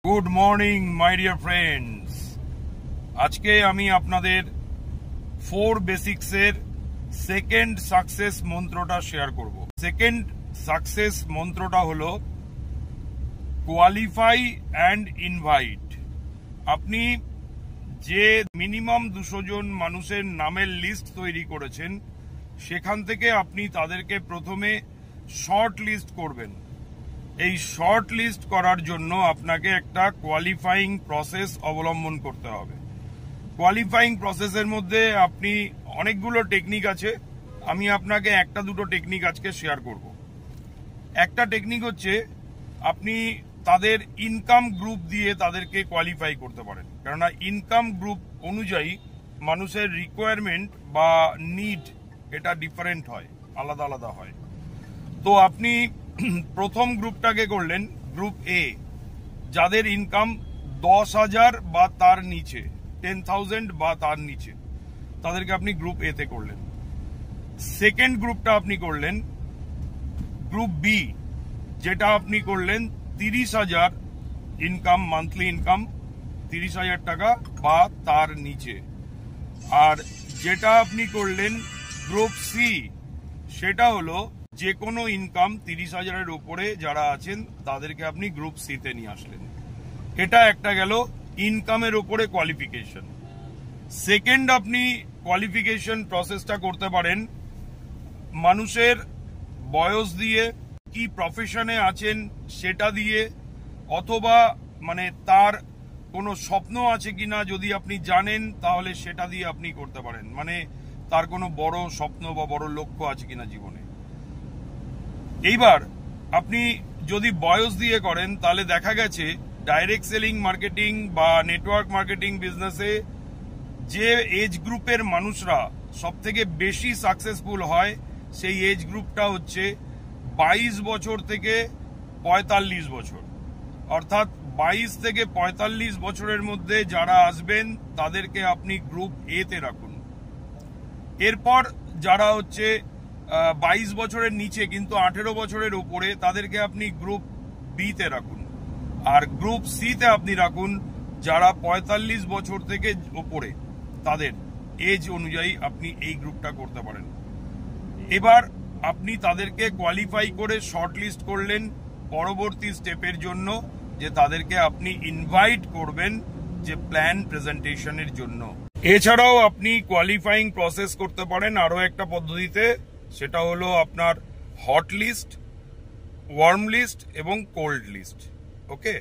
Good morning my dear friends. আজকে আমি আপনাদের 4 বেসিক্সের সেকেন্ড সাকসেস মন্ত্রটা শেয়ার করব। সেকেন্ড সাকসেস মন্ত্রটা হলো কোয়ালিফাই অ্যান্ড ইনভাইট। আপনি যে মিনিমাম 200 জন মানুষের নামের লিস্ট তৈরি করেছেন, সেখান থেকে আপনি তাদেরকে প্রথমে শর্ট লিস্ট করবেন। এই শর্ট লিস্ট করার জন্য আপনাকে একটা কোয়ালিফাইং প্রসেস অবলম্বন করতে হবে। কোয়ালিফাইং প্রসেসের মধ্যে আপনি অনেকগুলো টেকনিক আছে, আমি আপনাকে একটা দুটো টেকনিক আজকে শেয়ার করব। একটা টেকনিক হচ্ছে আপনি তাদের ইনকাম গ্রুপ দিয়ে তাদেরকে কোয়ালিফাই করতে পারেন, কেননা ইনকাম গ্রুপ অনুযায়ী মানুষের রিকোয়ারমেন্ট বা নিড এটা ডিফারেন্ট হয়, আলাদা আলাদা হয়। তো আপনি প্রথম গ্রুপটাকে করলেন গ্রুপ এ, যাদের ইনকাম 10,000 বা তার নিচে, 10,000 বা তার নিচে, তাদেরকে আপনি গ্রুপ এ তে করলেন। সেকেন্ড গ্রুপটা আপনি করলেন গ্রুপ বি, যেটা আপনি করলেন 30,000 ইনকাম, মান্থলি ইনকাম 30,000 টাকা বা তার নিচে। আর যেটা আপনি করলেন গ্রুপ সি, সেটা হলো যে কোনো ইনকাম 30,000-এর উপরে যারা আছেন তাদেরকে আপনি গ্রুপ সি তে নিয়ে আসলেন। এটা একটা গেল ইনকামের উপরে কোয়ালিফিকেশন। সেকেন্ড আপনি কোয়ালিফিকেশন প্রসেসটা করতে পারেন মানুষের বয়স দিয়ে, কি প্রফেশনে আছেন সেটা দিয়ে, অথবা মানে তার কোনো স্বপ্ন আছে কিনা যদি আপনি জানেন তাহলে সেটা দিয়ে আপনি করতে পারেন, মানে তার কোনো বড় স্বপ্ন বা বড় লক্ষ্য আছে কিনা জীবনে। এইবার আপনি যদি বয়স দিয়ে করেন তাহলে দেখা গেছে ডাইরেক্ট সেলিং মার্কেটিং বা নেটওয়ার্ক মার্কেটিং বিজনেসে যে এজ গ্রুপের মানুষরা সব থেকে বেশি সাকসেসফুল হয় সেই এজ গ্রুপটা হচ্ছে 22 বছর থেকে 45 বছর। অর্থাৎ 22 থেকে 45 বছরের মধ্যে যারা আসবেন তাদেরকে আপনি গ্রুপ এ তে রাখুন। এরপর যারা হচ্ছে 22 বছরের নিচে কিন্তু 18 বছরের উপরে, তাদেরকে আপনি গ্রুপ বি তে রাখুন। আর গ্রুপ সি তে আপনি রাখুন যারা 45 বছর থেকে উপরে, তাদের এজ অনুযায়ী আপনি এই গ্রুপটা করতে পারেন। এবার আপনি তাদেরকে কোয়ালিফাই করে শর্ট লিস্ট করলেন পরবর্তী স্টেপের জন্য, যে তাদেরকে আপনি ইনভাইট করবেন যে প্ল্যান প্রেজেন্টেশনের জন্য। এছাড়াও আপনি কোয়ালিফাইং প্রসেস করতে পারেন আরো একটা পদ্ধতিতে, সেটা হলো আপনার হট লিস্ট, ওয়ার্ম লিস্ট এবং কোল্ড লিস্ট। ওকে।